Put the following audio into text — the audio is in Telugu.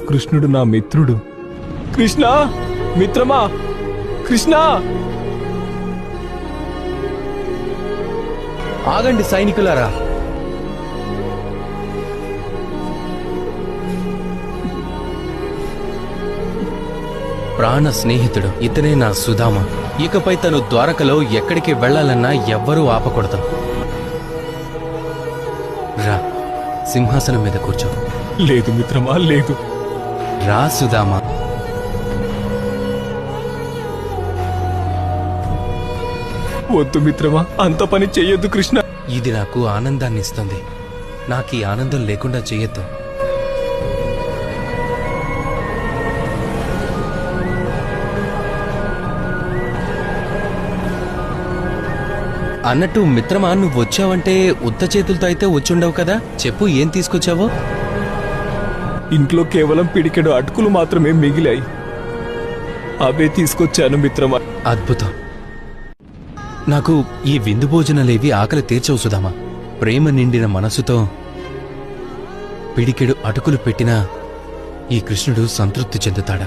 కృష్ణుడు నా మిత్రుడు. కృష్ణ మిత్రమా, కృష్ణ! ఆగండి సైనికులారా. ప్రాణ స్నేహితుడు ఇతనే నా సుధామ. ఇకపై తను ద్వారకలో ఎక్కడికి వెళ్లాలన్నా ఎవ్వరూ ఆపకూడదు. రా, సింహాసనం మీద కూర్చో. లేదు మిత్రమా, లేదు. రా సుధామ. వద్దు మిత్రమా, అంత పని చెయ్యొద్దు కృష్ణ. ఇది నాకు ఆనందాన్ని ఇస్తుంది. నాకు ఈ ఆనందం లేకుండా చెయ్యొద్దు. అన్నట్టు మిత్రమా, నువ్వు వచ్చావంటే ఉత్త చేతులతో అయితే వచ్చుండవు కదా. చెప్పు, ఏం తీసుకొచ్చావో. ఇంట్లో కేవలం పిడికెడు అటుకులు మాత్రమే మిగిలాయి. అవే తీసుకొచ్చాను మిత్రమా. అద్భుతం. నాకు ఈ విందు భోజనాలేవి ఆకలి తీర్చవు సుధామా. ప్రేమ నిండిన మనసుతో పిడికెడు అటుకులు పెట్టినా ఈ కృష్ణుడు సంతృప్తి చెందుతాడా?